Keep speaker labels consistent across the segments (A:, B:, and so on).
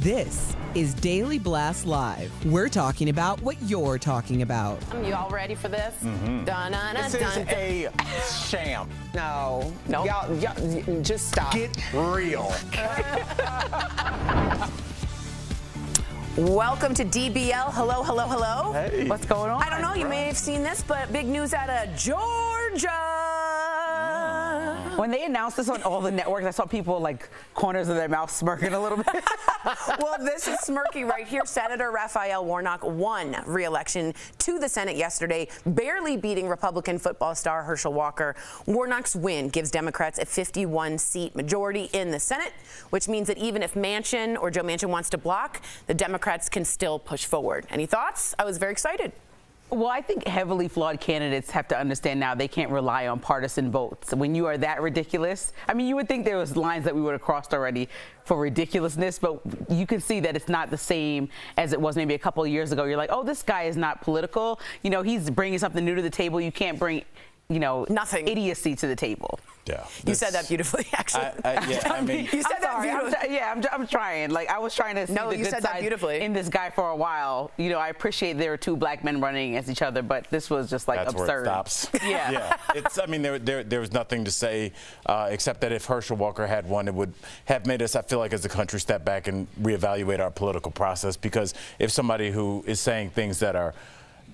A: This is Daily Blast Live. We're talking about what you're talking about.
B: You all ready for this?
C: This is a sham.
D: No.
B: Nope.
D: Y'all, just stop.
C: Get real.
B: Welcome to DBL. Hello, hello, hello.
C: Hey.
B: What's going on? I don't know. You may have seen this, but big news out of Georgia.
D: When they announced this on all the networks, I saw people like corners of their mouth smirking a little bit.
B: Well, this is smirky right here. Senator Raphael Warnock won re-election to the Senate yesterday, barely beating Republican football star Herschel Walker. Warnock's win gives Democrats a 51-seat majority in the Senate, which means that even if Manchin or Joe Manchin wants to block, the Democrats can still push forward. Any thoughts? I was very excited.
D: Well, I think heavily flawed candidates have to understand now they can't rely on partisan votes. When you are that ridiculous, I mean, you would think there was lines that we would have crossed already for ridiculousness, but you can see that it's not the same as it was maybe a couple of years ago. You're like, oh, this guy is not political. You know, he's bringing something new to the table. You can't bring, you know,
B: nothing
D: idiocy to the table.
C: Yeah,
B: you said that beautifully, actually.
C: I mean,
B: you said that beautifully.
D: I'm trying. Like, I was trying to see the
B: you
D: good
B: said that
D: side
B: beautifully.
D: in this guy for a while. You know, I appreciate there are two black men running against each other, but this was just like
C: that's
D: absurd.
C: Where it stops.
D: Yeah.
C: Yeah. It's. I mean, there was nothing to say except that if Herschel Walker had won, it would have made us, I feel like, as a country, step back and reevaluate our political process. Because if somebody who is saying things that are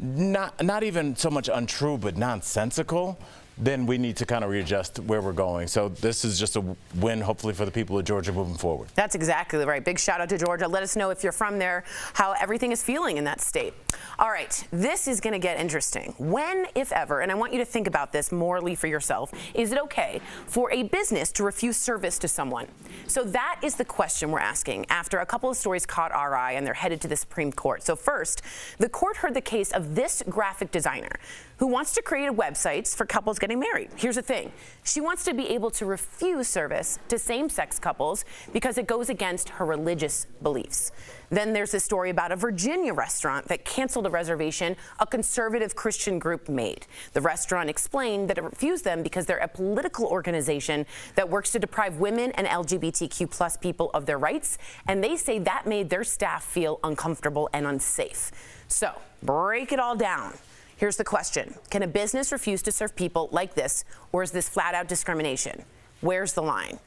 C: not even so much untrue but nonsensical, then we need to kind of readjust where we're going. So this is just a win, hopefully, for the people of Georgia moving forward.
B: That's exactly right. Big shout out to Georgia. Let us know if you're from there, how everything is feeling in that state. All right, this is going to get interesting. When, if ever, and I want you to think about this morally for yourself, is it okay for a business to refuse service to someone? So that is the question we're asking after a couple of stories caught our eye and they're headed to the Supreme Court. So first, the court heard the case of this graphic designer who wants to create websites for couples getting married. Here's the thing. She wants to be able to refuse service to same-sex couples because it goes against her religious beliefs. Then there's this story about a Virginia restaurant that canceled a reservation a conservative Christian group made. The restaurant explained that it refused them because they're a political organization that works to deprive women and LGBTQ+ people of their rights, and they say that made their staff feel uncomfortable and unsafe. So, break it all down. Here's the question. Can a business refuse to serve people like this, or is this flat-out discrimination? Where's the line?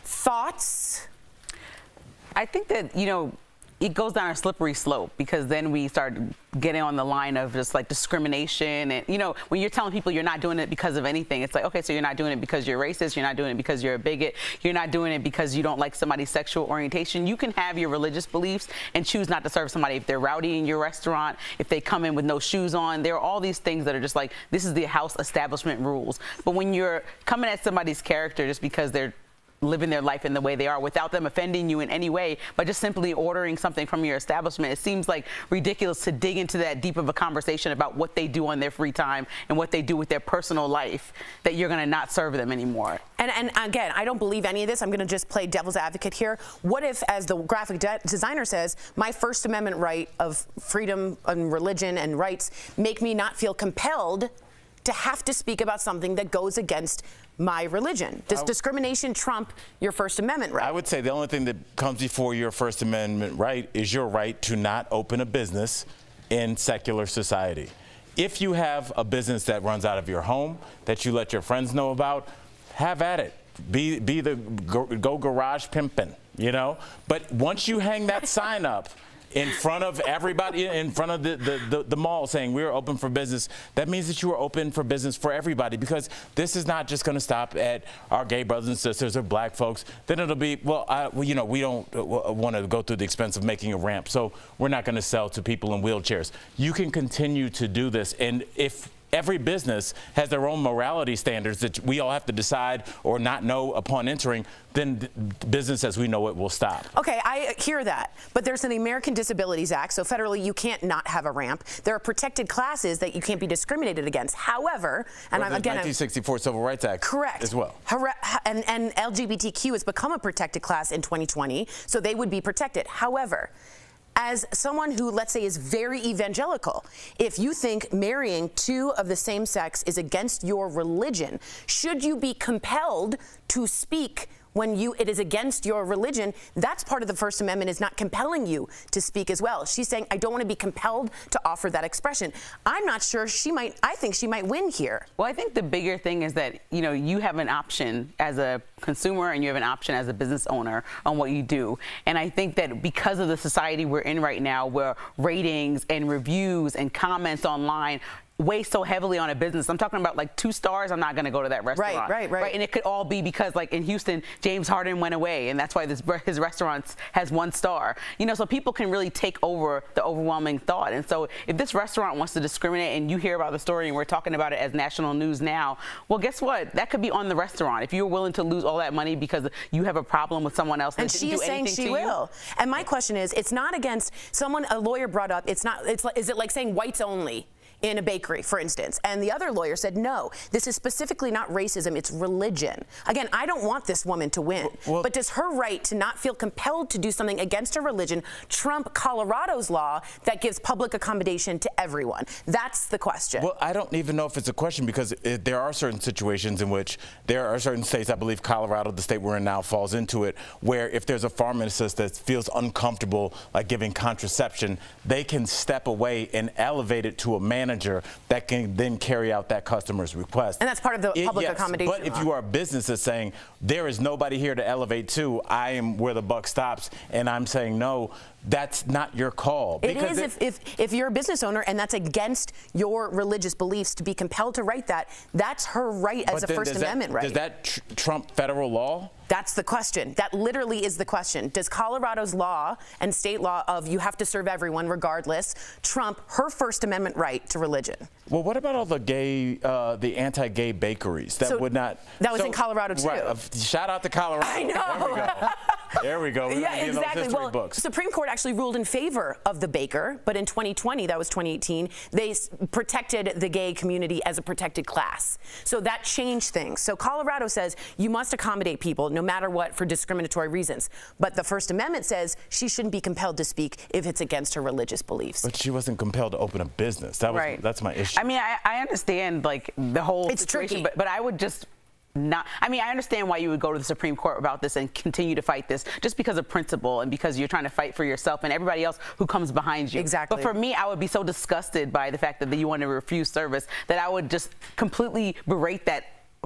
B: Thoughts?
D: I think that, you know, it goes down a slippery slope because then we start getting on the line of just like discrimination. And, you know, when you're telling people you're not doing it because of anything, it's like, okay, so you're not doing it because you're racist. You're not doing it because you're a bigot. You're not doing it because you don't like somebody's sexual orientation. You can have your religious beliefs and choose not to serve somebody if they're rowdy in your restaurant, if they come in with no shoes on. There are all these things that are just like, this is the house establishment rules. But when you're coming at somebody's character just because they're living their life in the way they are without them offending you in any way, but just simply ordering something from your establishment, it seems like ridiculous to dig into that deep of a conversation about what they do on their free time and what they do with their personal life, that you're going to not serve them anymore.
B: And again, I don't believe any of this. I'm going to just play devil's advocate here. What if, as the graphic designer says, my First Amendment right of freedom and religion and rights make me not feel compelled to have to speak about something that goes against my religion? Does discrimination trump your First Amendment right?
C: I would say the only thing that comes before your First Amendment right is your right to not open a business in secular society. If you have a business that runs out of your home that you let your friends know about, have at it. Be the go garage pimping, you know? But once you hang that sign up in front of everybody, in front of the mall saying we're open for business, that means that you are open for business for everybody, because this is not just going to stop at our gay brothers and sisters or black folks. Then it'll be, well, you know, we don't want to go through the expense of making a ramp, so we're not going to sell to people in wheelchairs. You can continue to do this, and if every business has their own morality standards that we all have to decide or not know upon entering, then business as we know it will stop.
B: Okay, I hear that, but there's an American Disabilities Act, so federally you can't not have a ramp. There are protected classes that you can't be discriminated against. However, and I'm again,
C: 1964 Civil Rights Act,
B: correct,
C: as well.
B: And LGBTQ has become a protected class in 2020, so they would be protected. However, as someone who, let's say, is very evangelical, if you think marrying two of the same sex is against your religion, should you be compelled to speak when it is against your religion, that's part of the First Amendment, is not compelling you to speak as well. She's saying, I don't want to be compelled to offer that expression. I'm not sure I think she might win here.
D: Well, I think the bigger thing is that, you have an option as a consumer and you have an option as a business owner on what you do. And I think that because of the society we're in right now, where ratings and reviews and comments online weigh so heavily on a business. I'm talking about like 2 stars, I'm not going to go to that restaurant. Right. And it could all be because, like in Houston, James Harden went away, and that's why his restaurant has 1 star. So people can really take over the overwhelming thought. And so if this restaurant wants to discriminate, and you hear about the story and we're talking about it as national news now, well, guess what? That could be on the restaurant. If you're willing to lose all that money because you have a problem with someone else,
B: and she is saying she will. And my question is, it's not against someone. A lawyer brought up, is it like saying whites only in a bakery, for instance? And the other lawyer said, no, this is specifically not racism, it's religion. Again, I don't want this woman to win, but does her right to not feel compelled to do something against her religion trump Colorado's law that gives public accommodation to everyone? That's the question.
C: Well, I don't even know if it's a question, because there are certain situations in which there are certain states, I believe Colorado, the state we're in now, falls into it, where if there's a pharmacist that feels uncomfortable, like giving contraception, they can step away and elevate it to a manager that can then carry out that customer's request.
B: And that's part of the public accommodation
C: But if you are a business that's saying, there is nobody here to elevate to, I am where the buck stops, and I'm saying no, that's not your call.
B: It is if you're a business owner and that's against your religious beliefs to be compelled to write that, that's her right as a First Amendment right.
C: Does that trump federal law?
B: That's the question. That literally is the question. Does Colorado's law and state law of you have to serve everyone regardless trump her First Amendment right to religion?
C: Well, what about all the anti-gay bakeries that would not?
B: That was in Colorado too.
C: Right. Shout out to Colorado.
B: I know.
C: There we go.
B: Yeah, exactly. Well, the Supreme Court actually ruled in favor of the baker, but in 2020, that was 2018, they protected the gay community as a protected class. So that changed things. So Colorado says you must accommodate people no matter what for discriminatory reasons. But the First Amendment says she shouldn't be compelled to speak if it's against her religious beliefs.
C: But she wasn't compelled to open a business. That's my issue.
D: I mean, I understand like the whole situation, but I would just not. I mean, I understand why you would go to the Supreme Court about this and continue to fight this just because of principle and because you're trying to fight for yourself and everybody else who comes behind you.
B: Exactly.
D: But for me, I would be so disgusted by the fact that you want to refuse service that I would just completely berate that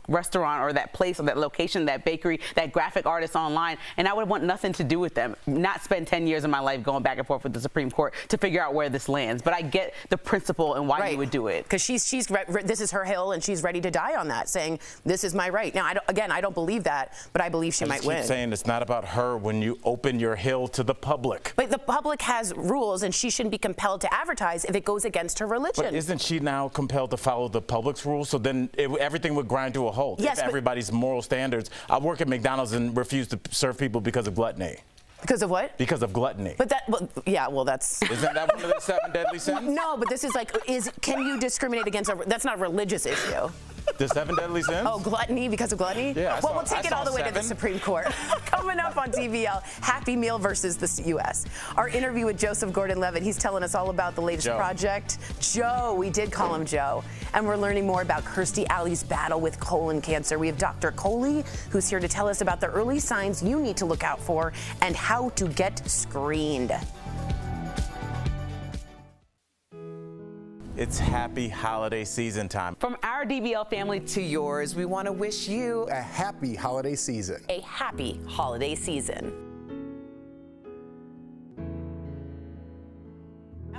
D: restaurant or that place or that location, that bakery, that graphic artist online, and I would want nothing to do with them. Not spend 10 years of my life going back and forth with the Supreme Court to figure out where this lands. But I get the principle and why you would do it.
B: Because this is her hill and she's ready to die on that, saying this is my right. Now, I don't believe that, but I believe she might win.
C: Keep saying it's not about her when you open your hill to the public.
B: But the public has rules, and she shouldn't be compelled to advertise if it goes against her religion.
C: But isn't she now compelled to follow the public's rules? So then everything would grind to a halt.
B: Yes,
C: if everybody's moral standards. I work at McDonald's and refuse to serve people because of gluttony.
B: Because of what?
C: Because of gluttony.
B: But that's...
C: Isn't that one of the 7 deadly sins?
B: No, but this is like, can you discriminate against that's not a religious issue.
C: The 7 deadly sins?
B: Oh, gluttony because of gluttony?
C: Yeah.
B: Well, we'll take it all the way to the Supreme Court. Coming up on DBL, Happy Meal versus the U.S. Our interview with Joseph Gordon-Levitt. He's telling us all about the latest project. Joe, we did call him Joe. And we're learning more about Kirstie Alley's battle with colon cancer. We have Dr. Coley, who's here to tell us about the early signs you need to look out for and how to get screened.
C: It's happy holiday season time.
D: From our DBL family to yours, we want to wish you
E: a happy holiday season.
B: A happy holiday season.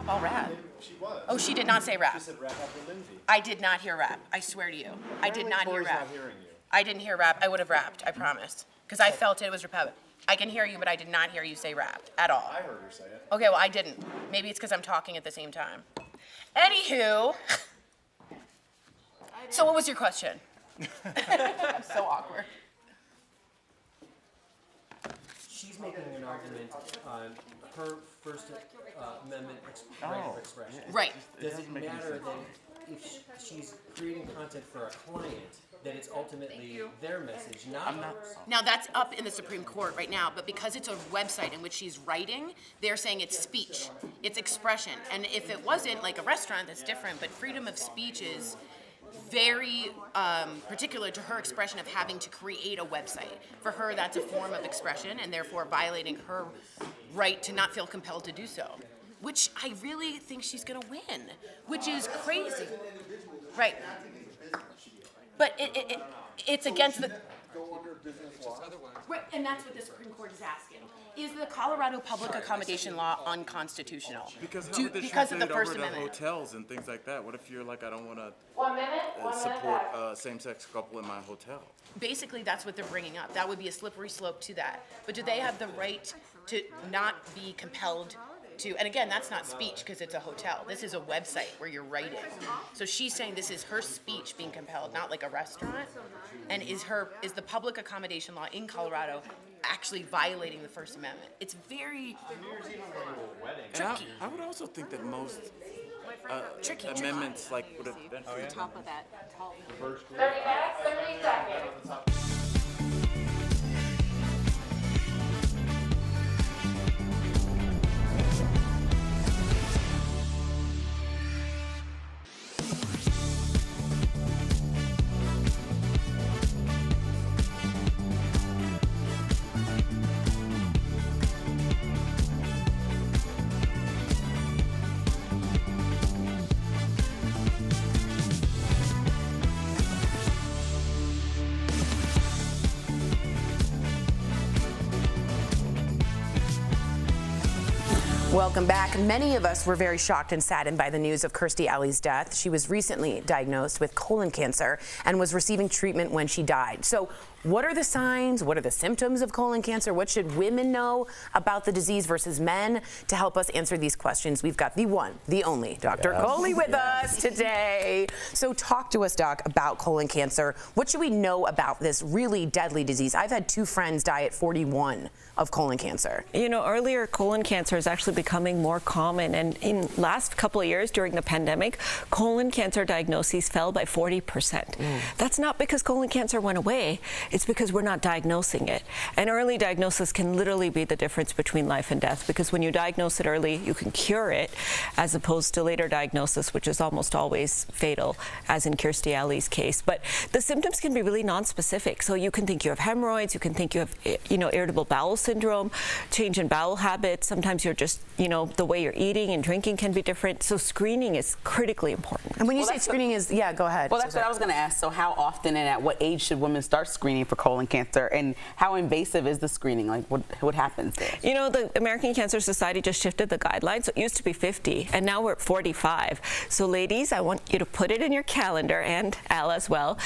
B: All rap.
E: She was.
B: Oh, she did not say rap.
E: She said rap after Lindsay.
B: I did not hear rap. I swear to you. I did not hear rap.
E: Not hearing you.
B: I didn't hear rap. I would have rapped, I promise. Because I felt it was repetitive. I can hear you, but I did not hear you say rap at all.
E: I heard her say it.
B: Okay, well, I didn't. Maybe it's because I'm talking at the same time. Anywho, so what was your question? I'm so awkward.
F: She's making an argument on her First Amendment right of expression.
B: Right.
F: Does it matter that if she's creating content for a client, that it's ultimately their message, not hers?
B: Now that's up in the Supreme Court right now, but because it's a website in which she's writing, they're saying it's speech, it's expression. And if it wasn't like a restaurant, that's different, but freedom of speech is very particular to her expression of having to create a website. For her, that's a form of expression and therefore violating her right to not feel compelled to do so, which I really think she's going to win, which is crazy. Right. But it's against the... Right, and that's what the Supreme Court is asking. Is the Colorado public accommodation law unconstitutional?
C: Because
B: of the First Amendment.
C: Hotels and things like that. What if you're like, I don't want to support a same-sex couple in my hotel?
B: Basically, that's what they're bringing up. That would be a slippery slope to that. But do they have the right to not be compelled to, and again, that's not speech because it's a hotel. This is a website where you're writing. So she's saying this is her speech being compelled, not like a restaurant. And is the public accommodation law in Colorado actually violating the First Amendment? It's very tricky.
C: I would also think that most
B: Tricky.
C: amendments like would have been.
G: On top of that,
H: 30 minutes, 30 seconds.
B: Welcome back. Many of us were very shocked and saddened by the news of Kirstie Alley's death. She was recently diagnosed with colon cancer and was receiving treatment when she died. So what are the signs? What are the symptoms of colon cancer? What should women know about the disease versus men? To help us answer these questions, we've got the one, the only Dr. Coley with us today. So talk to us, Doc, about colon cancer. What should we know about this really deadly disease? I've had 2 friends die at 41 of colon cancer.
I: You know, earlier colon cancer is actually becoming more common, and in last couple of years during the pandemic, colon cancer diagnoses fell by 40%. That's not because colon cancer went away. It's because we're not diagnosing it. And early diagnosis can literally be the difference between life and death, because when you diagnose it early, you can cure it, as opposed to later diagnosis, which is almost always fatal, as in Kirstie Alley's case. But the symptoms can be really non-specific. So you can think you have hemorrhoids, you can think you have, irritable bowel syndrome, change in bowel habits. Sometimes you're just, the way you're eating and drinking can be different. So screening is critically important.
B: And when you say screening is, yeah, go ahead.
D: Well, that's what I was going to ask. So how often and at what age should women start screening for colon cancer, and how invasive is the screening? Like, what happens there?
I: The American Cancer Society just shifted the guidelines. So it used to be 50, and now we're at 45. So ladies, I want you to put it in your calendar, and Al as well.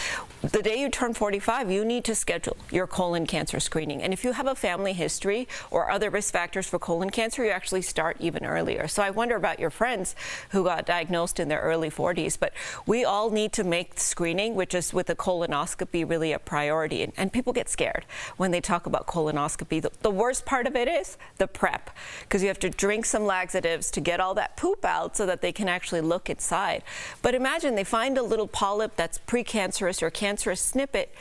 I: The day you turn 45, you need to schedule your colon cancer screening. And if you have a family history or other risk factors for colon cancer, you actually start even earlier. So I wonder about your friends who got diagnosed in their early 40s, but we all need to make screening, which is with a colonoscopy, really a priority. And people get scared when they talk about colonoscopy. The worst part of it is the prep, because you have to drink some laxatives to get all that poop out so that they can actually look inside. But imagine they find a little polyp that's precancerous or cancerous, snip it.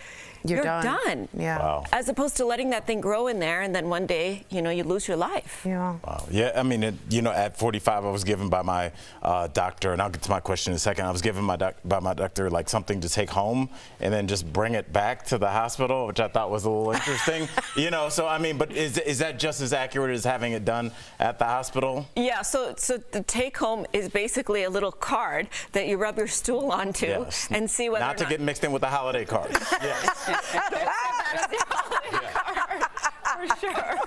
I: You're done.
B: Yeah.
C: Wow.
I: As opposed to letting that thing grow in there, and then one day, you lose your life.
B: Yeah.
C: Wow. Yeah, I mean, at 45, I was given by my doctor, and I'll get to my question in a second. I was given by my doctor like something to take home and then just bring it back to the hospital, which I thought was a little interesting. So I mean, but is that just as accurate as having it done at the hospital?
I: Yeah. So the take home is basically a little card that you rub your stool onto and see whether
C: not to get mixed in with the holiday card. Yes.
I: For sure.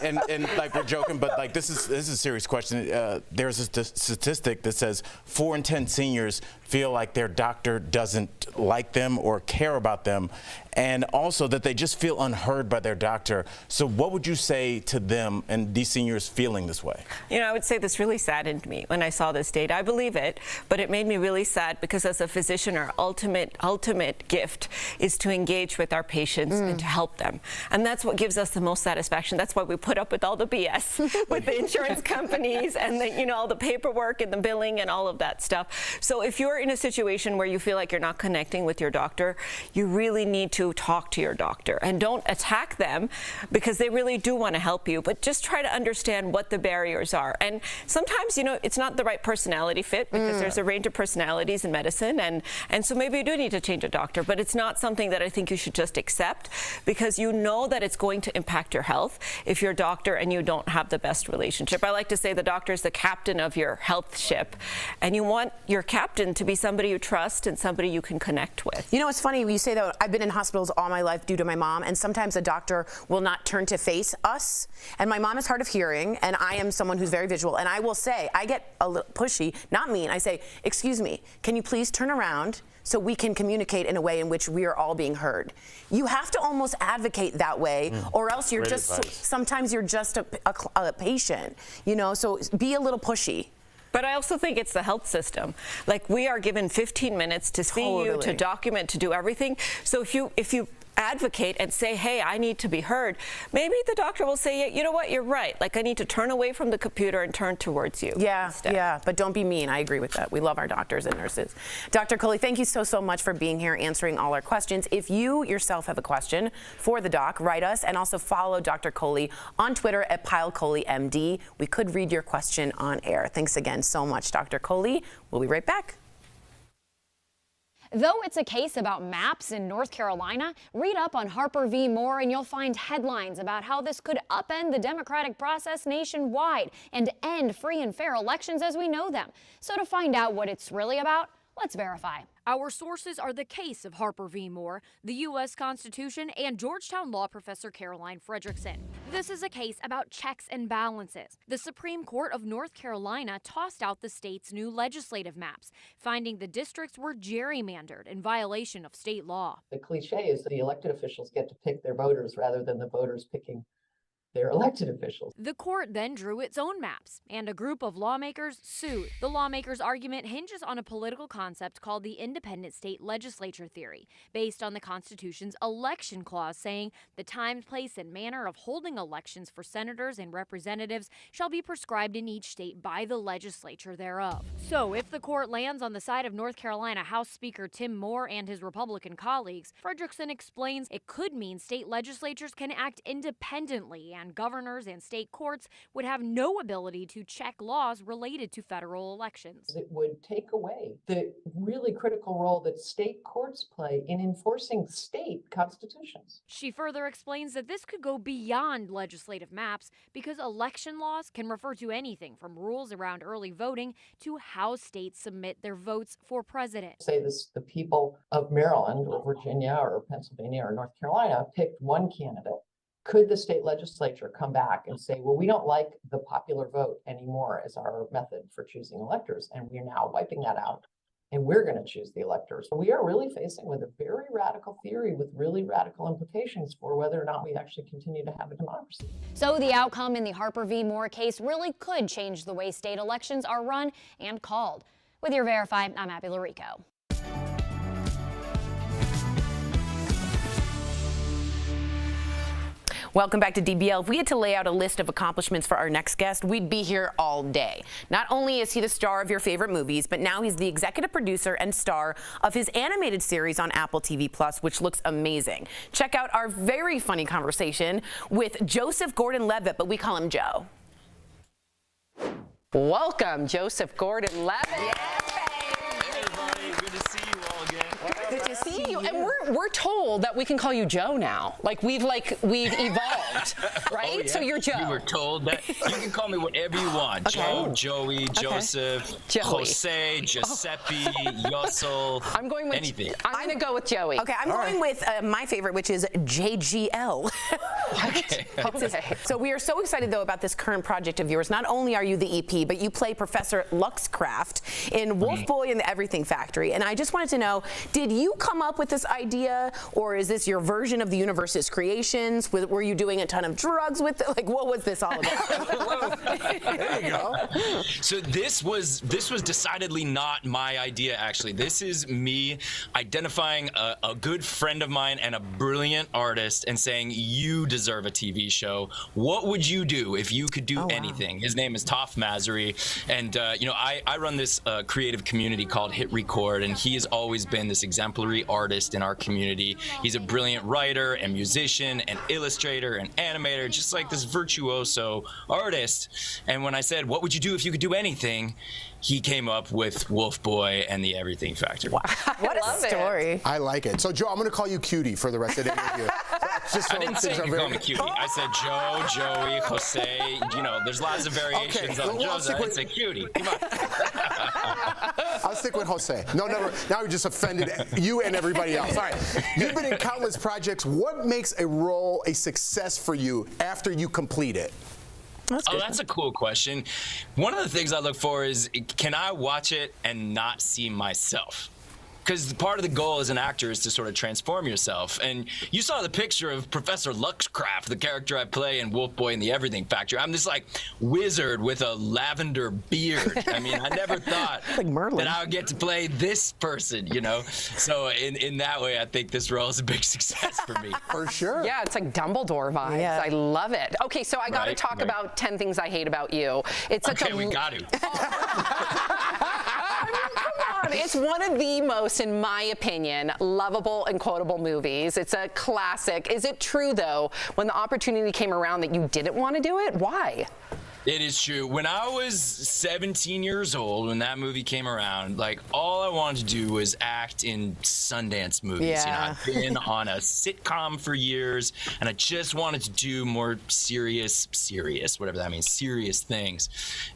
C: Okay, and like we're joking, but like this is a serious question. There's a statistic that says 4 in 10 seniors feel like their doctor doesn't like them or care about them, and also that they just feel unheard by their doctor. So what would you say to them and these seniors feeling this way?
I: I would say this really saddened me when I saw this data. I believe it, but it made me really sad, because as a physician, our ultimate gift is to engage with our patients and to help them. And that's what gives us the most satisfaction. That's why we put put up with all the BS with the insurance companies and the, all the paperwork and the billing and all of that stuff. So if you're in a situation where you feel like you're not connecting with your doctor, you really need to talk to your doctor, and don't attack them, because they really do want to help you, but just try to understand what the barriers are. And sometimes, it's not the right personality fit, because there's a range of personalities in medicine, and so maybe you do need to change a doctor, but it's not something that I think you should just accept, because you know that it's going to impact your health if you're a doctor and you don't have the best relationship. I like to say the doctor is the captain of your health ship, and you want your captain to be somebody you trust and somebody you can connect with.
B: It's funny when you say that. I've been in hospitals all my life due to my mom, and sometimes a doctor will not turn to face us, and my mom is hard of hearing, and I am someone who's very visual, and I will say, I get a little pushy, not mean, I say, excuse me, can you please turn around so we can communicate in a way in which we are all being heard? You have to almost advocate that way, or else you're sometimes you're just a patient, so be a little pushy.
I: But I also think it's the health system. Like, we are given 15 minutes to see you, to document, to do everything. So if you advocate and say, hey, I need to be heard, maybe the doctor will say, yeah, you know what, you're right. Like, I need to turn away from the computer and turn towards you. Yeah,
B: but don't be mean. I agree with that. We love our doctors and nurses. Dr. Coley, thank you so much for being here, answering all our questions. If you yourself have a question for the doc, write us, and also follow Dr. Coley on Twitter at PyleColeyMD. We could read your question on air. Thanks again so much, Dr. Coley. We'll be right back.
G: Though it's a case about maps in North Carolina, read up on Harper v. Moore and you'll find headlines about how this could upend the democratic process nationwide and end free and fair elections as we know them. So to find out what it's really about, let's verify.
J: Our sources are the case of Harper v. Moore, the U.S. Constitution, and Georgetown law professor Caroline Frederickson. This is a case about checks and balances. The Supreme Court of North Carolina tossed out the state's new legislative maps, finding the districts were gerrymandered in violation of state law.
K: The cliche is that the elected officials get to pick their voters rather than the voters picking their elected officials.
J: The court then drew its own maps, and a group of lawmakers sued. The lawmakers' argument hinges on a political concept called the independent state legislature theory, based on the Constitution's election clause saying the time, place, and manner of holding elections for senators and representatives shall be prescribed in each state by the legislature thereof. So if the court lands on the side of North Carolina House Speaker Tim Moore and his Republican colleagues, Frederickson explains it could mean state legislatures can act independently, and governors and state courts would have no ability to check laws related to federal elections.
K: It would take away the really critical role that state courts play in enforcing state constitutions.
J: She further explains that this could go beyond legislative maps because election laws can refer to anything from rules around early voting to how states submit their votes for president.
K: Say the people of Maryland or Virginia or Pennsylvania or North Carolina picked one candidate. Could the state legislature come back and say, well, we don't like the popular vote anymore as our method for choosing electors, and we're now wiping that out, and we're going to choose the electors? So we are really facing with a very radical theory with really radical implications for whether or not we actually continue to have a democracy.
G: So the outcome in the Harper v. Moore case really could change the way state elections are run and called. With your Verify, I'm Abby Larico.
B: Welcome back to DBL. If we had to lay out a list of accomplishments for our next guest, we'd be here all day. Not only is he the star of your favorite movies, but now he's the executive producer and star of his animated series on Apple TV+, which looks amazing. Check out our very funny conversation with Joseph Gordon-Levitt, but we call him Joe.
L: Welcome, Joseph Gordon-Levitt.
B: Yeah.
L: Good to see you. And we're told that we can call you Joe now. Like we've evolved, right?
M: Oh, yeah.
L: So you're Joe.
M: We were told that you can call me whatever you want.
L: Okay.
M: Joe, Joey, Joseph, Jose, Giuseppe, Yossel.
L: I'm going with
M: anything.
L: I'm going to go with Joey.
B: Okay, I'm going with my favorite, which is JGL.
L: Okay.
B: So we are so excited, though, about this current project of yours. Not only are you the EP, but you play Professor Luxcraft in Wolf Boy and the Everything Factory. And I just wanted to know, did you come come up with this idea, or is this your version of the universe's creations? Were you doing a ton of drugs with it? Like, what was this all about?
E: There you go.
M: So this was decidedly not my idea, actually. This is me identifying a good friend of mine and a brilliant artist and saying, you deserve a TV show. What would you do if you could do anything? His name is Toph Masri, and you know, I run this creative community called Hit Record, and he has always been this exemplary artist in our community. He's a brilliant writer and musician and illustrator and animator, just like this virtuoso artist. And when I said, what would you do if you could do anything? He came up with Wolf Boy and the Everything Factory. Wow.
B: What a story.
E: I like it. So, Joe, I'm going to call you Cutie for the rest of the interview. Just
M: I didn't say you could call me Cutie. I said Joe, Joey, Jose. You know, there's lots of variations on Joe's. I didn't say Cutie. Come on.
E: I'll stick with Jose. No, never. Now we just offended you and everybody else. All right. You've been in countless projects. What makes a role a success for you after you complete it?
M: That's a cool question. One of the things I look for is, can I watch it and not see myself? Because part of the goal as an actor is to sort of transform yourself. And you saw the picture of Professor Luxcraft, the character I play in Wolf Boy and the Everything Factory. I'm this like wizard with a lavender beard. I mean, I never thought that I would get to play this person, you know? So in that way, I think this role is a big success for me.
E: For sure.
L: Yeah, it's like Dumbledore vibes.
B: Yeah.
L: I love it. Okay, so I got to talk about 10 things I hate about you. It's such
M: we got to.
L: It's one of the most, in my opinion, lovable and quotable movies. It's a classic. Is it true, though, when the opportunity came around that you didn't want to do it? Why?
M: It is true. When I was 17 years old, when that movie came around, like, all I wanted to do was act in Sundance movies.
B: Yeah.
M: You know, I've been on a sitcom for years, and I just wanted to do more serious, whatever that means, serious things.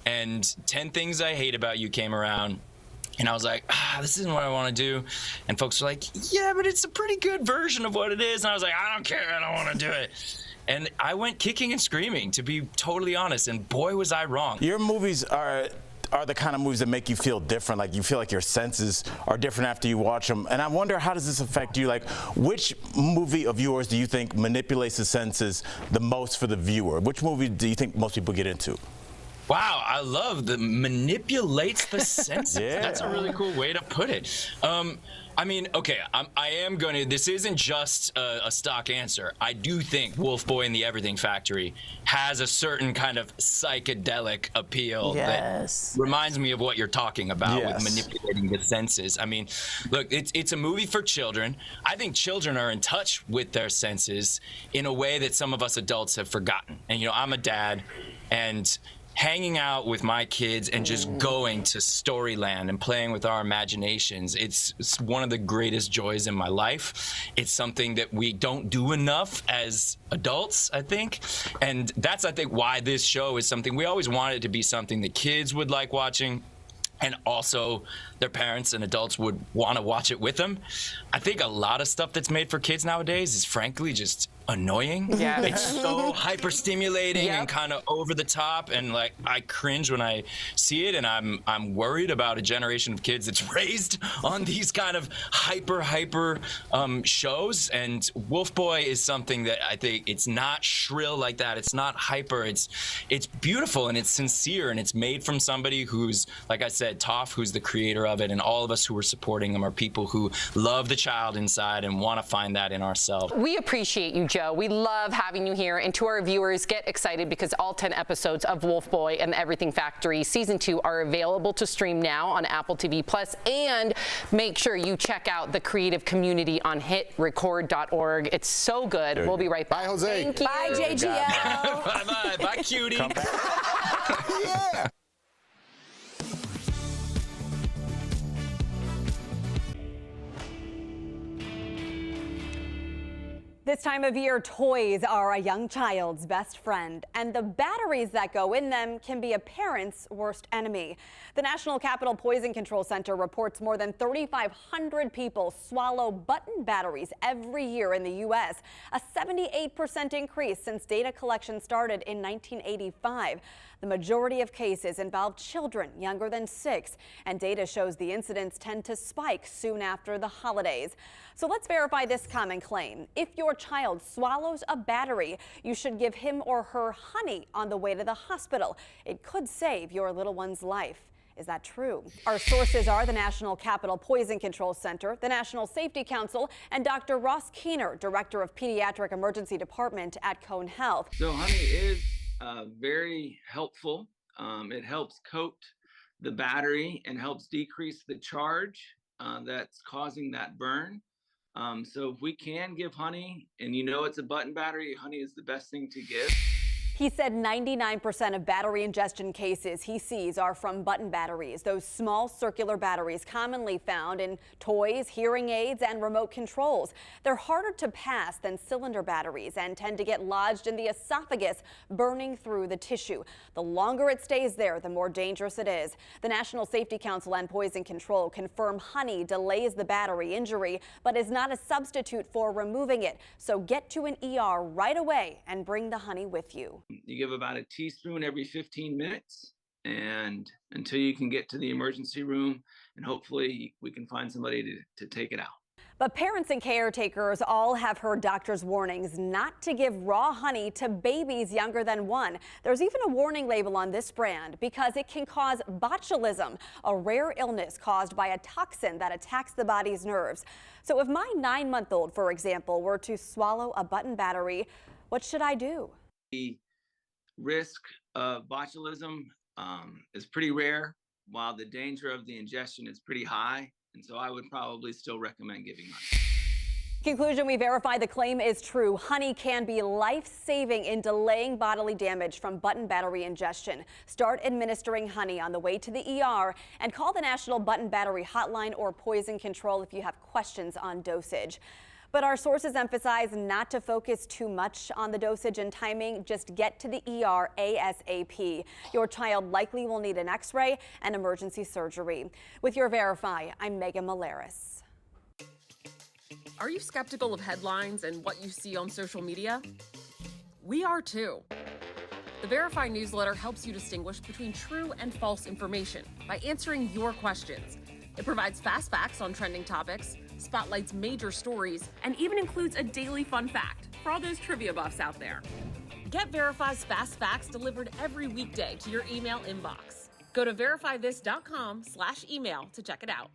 M: And 10 Things I Hate About You came around. And I was like, this isn't what I want to do. And folks were like, yeah, but it's a pretty good version of what it is. And I was like, I don't care. I don't want to do it. And I went kicking and screaming, to be totally honest. And boy, was I wrong.
C: Your movies are the kind of movies that make you feel different, like you feel like your senses are different after you watch them. And I wonder, how does this affect you? Like, which movie of yours do you think manipulates the senses the most for the viewer? Which movie do you think most people get into?
M: Wow, I love the manipulates the senses.
C: Yeah.
M: That's a really cool way to put it. I mean, okay, I am going to, this isn't just a stock answer. I do think Wolf Boy and the Everything Factory has a certain kind of psychedelic appeal that reminds me of what you're talking about with manipulating the senses. I mean, look, it's a movie for children. I think children are in touch with their senses in a way that some of us adults have forgotten. And, you know, I'm a dad, and hanging out with my kids and just going to Storyland and playing with our imaginations, it's one of the greatest joys in my life. It's something that we don't do enough as adults, I think. And that's, I think, why this show is something we always wanted to be, something that kids would like watching, and also their parents and adults would want to watch it with them. I think a lot of stuff that's made for kids nowadays is frankly just annoying. Yeah. It's so hyper-stimulating and kind of over the top, and like I cringe when I see it, and I'm worried about a generation of kids that's raised on these kind of hyper shows. And Wolf Boy is something that I think, it's not shrill like that. It's not hyper. It's beautiful, and it's sincere, and it's made from somebody who's, like I said, Toph, who's the creator of it, and all of us who are supporting him are people who love the child inside and want to find that in ourselves.
L: We appreciate you, Joe. We love having you here. And to our viewers, get excited, because all 10 episodes of Wolf Boy and the Everything Factory Season 2 are available to stream now on Apple TV+. And make sure you check out the creative community on hitrecord.org. It's so good. We'll be right back.
E: Bye, Jose.
L: Thank you.
B: Bye, JGL.
M: Bye-bye. Bye, cutie.
E: Come back. Yeah.
B: The
N: This time of year, toys are a young child's best friend, and the batteries that go in them can be a parent's worst enemy. The National Capital Poison Control Center reports more than 3,500 people swallow button batteries every year in the U.S., a 78% increase since data collection started in 1985. The majority of cases involve children younger than 6, and data shows the incidents tend to spike soon after the holidays. So let's verify this common claim. If your child swallows a battery, you should give him or her honey on the way to the hospital. It could save your little one's life. Is that true? Our sources are the National Capital Poison Control Center, the National Safety Council, and Dr. Ross Keener, Director of Pediatric Emergency Department at Cone Health.
O: So honey is very helpful. It helps coat the battery and helps decrease the charge that's causing that burn. So if we can give honey, and you know it's a button battery, honey is the best thing to give.
N: He said 99% of battery ingestion cases he sees are from button batteries, those small circular batteries commonly found in toys, hearing aids, and remote controls. They're harder to pass than cylinder batteries and tend to get lodged in the esophagus, burning through the tissue. The longer it stays there, the more dangerous it is. The National Safety Council and Poison Control confirm honey delays the battery injury, but is not a substitute for removing it. So get to an ER right away and bring the honey with you.
O: You give about a teaspoon every 15 minutes and until you can get to the emergency room, and hopefully we can find somebody to take it out.
N: But parents and caretakers all have heard doctors' warnings not to give raw honey to babies younger than 1. There's even a warning label on this brand because it can cause botulism, a rare illness caused by a toxin that attacks the body's nerves. So if my 9-month-old, for example, were to swallow a button battery, what should I do?
O: The risk of botulism is pretty rare, while the danger of the ingestion is pretty high. And so I would probably still recommend giving honey.
N: Conclusion, we verify the claim is true. Honey can be life-saving in delaying bodily damage from button battery ingestion. Start administering honey on the way to the ER and call the National Button Battery Hotline or Poison Control if you have questions on dosage. But our sources emphasize not to focus too much on the dosage and timing. Just get to the ER ASAP. Your child likely will need an X-ray and emergency surgery. With your Verify, I'm Megan Malaris.
P: Are you skeptical of headlines and what you see on social media? We are too. The Verify newsletter helps you distinguish between true and false information by answering your questions. It provides fast facts on trending topics, spotlights major stories, and even includes a daily fun fact for all those trivia buffs out there. Get Verify's fast facts delivered every weekday to your email inbox. Go to verifythis.com/email to check it out.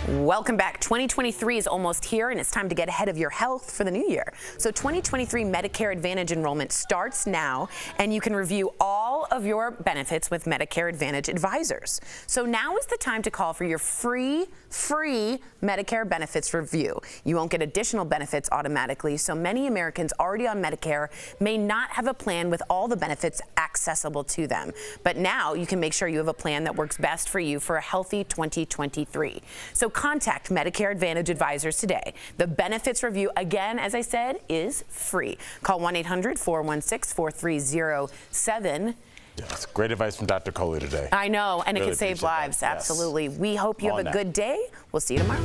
B: Welcome back. 2023 is almost here, and it's time to get ahead of your health for the new year. So 2023 Medicare Advantage enrollment starts now, and you can review all of your benefits with Medicare Advantage advisors. So now is the time to call for your free Medicare benefits review. You won't get additional benefits automatically, so many Americans already on Medicare may not have a plan with all the benefits accessible to them. But now you can make sure you have a plan that works best for you for a healthy 2023. So contact Medicare Advantage advisors today. The benefits review, again, as I said, is free. Call 1-800-416-4307.
C: Yes, great advice from Dr. Coley today.
B: I know, and
C: Really
B: it can save lives.
C: that. Yes.
B: Absolutely. We hope you have a good day. We'll see you tomorrow.